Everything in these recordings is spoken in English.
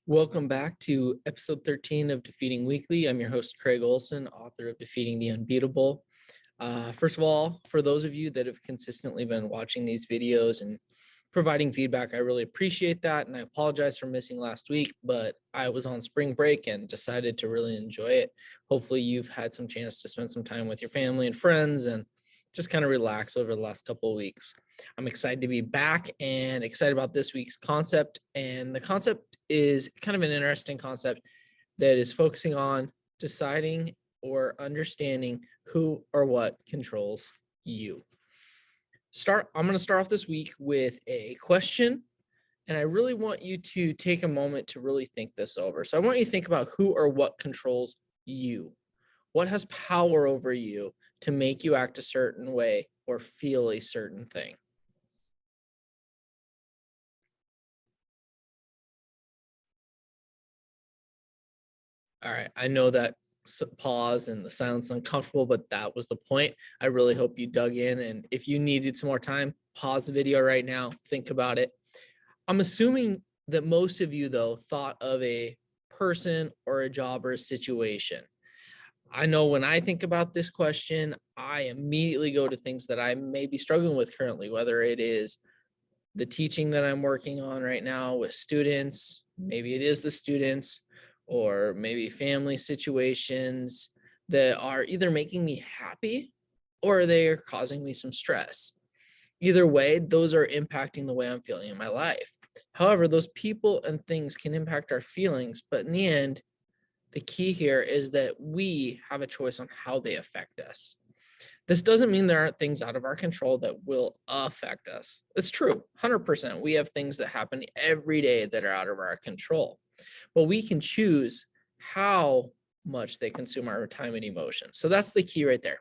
Welcome back to episode 13 of Defeating Weekly. I'm your host, Craig Olson, author of Defeating the Unbeatable. First of all, for those of you that have consistently been watching these videos and providing feedback, I really appreciate that. And I apologize for missing last week, but I was on spring break and decided to really enjoy it. Hopefully you've had some chance to spend some time with your family and friends and just kind of relax over the last couple of weeks. I'm excited to be back and excited about this week's concept. And the concept is kind of an interesting concept that is focusing on deciding or understanding who or what controls you. I'm going to start off this week with a question, and I really want you to take a moment to really think this over. So I want you to think about who or what controls you. What has power over you to make you act a certain way or feel a certain thing? All right, I know that pause and the silence is uncomfortable, but that was the point. I really hope you dug in, and if you needed some more time, pause the video right now, think about it. I'm assuming that most of you, though, thought of a person or a job or a situation. I know when I think about this question, I immediately go to things that I may be struggling with currently, whether it is the teaching that I'm working on right now with students, maybe it is the students, or maybe family situations that are either making me happy or they're causing me some stress. Either way, those are impacting the way I'm feeling in my life. However, those people and things can impact our feelings, but in the end, the key here is that we have a choice on how they affect us. This doesn't mean there aren't things out of our control that will affect us. It's true, 100%. We have things that happen every day that are out of our control, but we can choose how much they consume our time and emotion. So that's the key right there.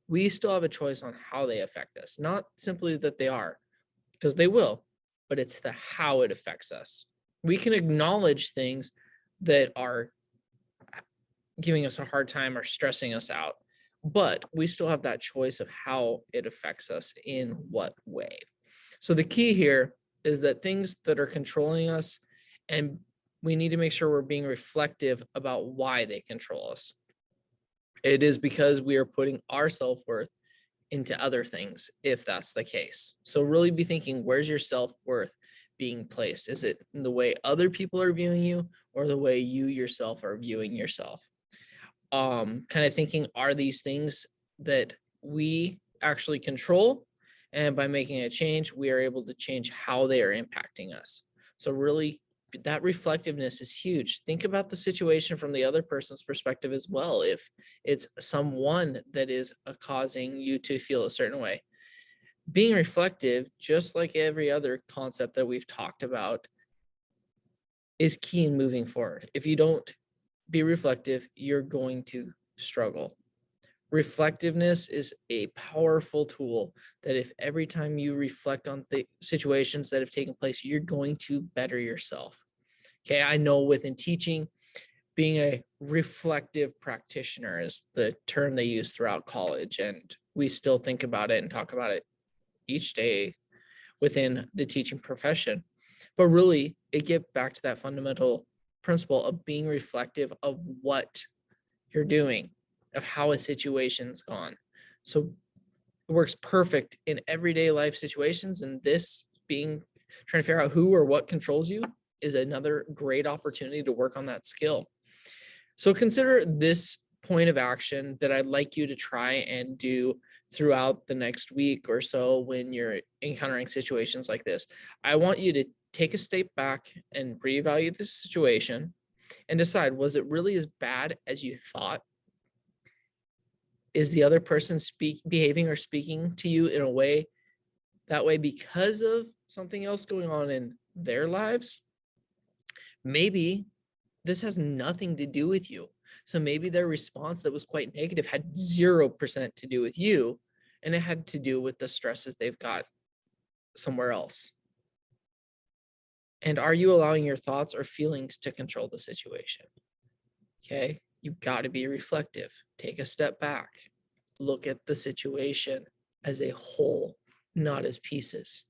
We still have a choice on how they affect us, not simply that they are, because they will, but it's the how it affects us. We can acknowledge things that are giving us a hard time or stressing us out, but we still have that choice of how it affects us in what way. So the key here is that things that are controlling us, and we need to make sure we're being reflective about why they control us. It is because we are putting our self-worth into other things, if that's the case. So really be thinking, where's your self-worth being placed? Is it in the way other people are viewing you or the way you yourself are viewing yourself? Kind of thinking, are these things that we actually control? And by making a change, we are able to change how they are impacting us. So really, that reflectiveness is huge. Think about the situation from the other person's perspective as well. If it's someone that is causing you to feel a certain way, being reflective, just like every other concept that we've talked about, is key in moving forward. If you don't be reflective, you're going to struggle. Reflectiveness is a powerful tool that if every time you reflect on the situations that have taken place, you're going to better yourself. Okay, I know within teaching, being a reflective practitioner is the term they use throughout college, and we still think about it and talk about it each day within the teaching profession. But really, it gets back to that fundamental principle of being reflective of what you're doing, of how a situation's gone. So it works perfect in everyday life situations. And this being trying to figure out who or what controls you is another great opportunity to work on that skill. So consider this point of action that I'd like you to try and do throughout the next week or so when you're encountering situations like this. I want you to take a step back and reevaluate the situation and decide, was it really as bad as you thought? Is the other person behaving or speaking to you in a way that way because of something else going on in their lives? Maybe this has nothing to do with you. So maybe their response that was quite negative had 0% to do with you, and it had to do with the stresses they've got somewhere else. And are you allowing your thoughts or feelings to control the situation? Okay, you've got to be reflective. Take a step back. Look at the situation as a whole, not as pieces.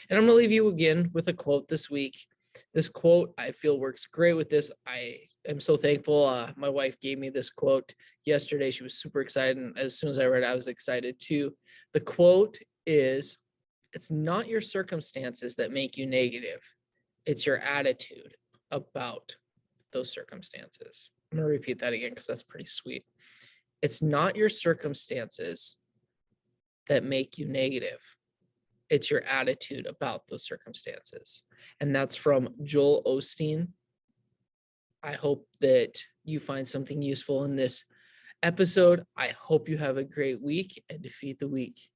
And I'm going to leave you again with a quote this week. This quote I feel works great with this. I am so thankful. My wife gave me this quote yesterday. She was super excited. And as soon as I read it, I was excited too. The quote is, "It's not your circumstances that make you negative. It's your attitude about those circumstances." I'm going to repeat that again because that's pretty sweet. It's not your circumstances that make you negative. It's your attitude about those circumstances. And that's from Joel Osteen. I hope that you find something useful in this episode. I hope you have a great week and defeat the weak.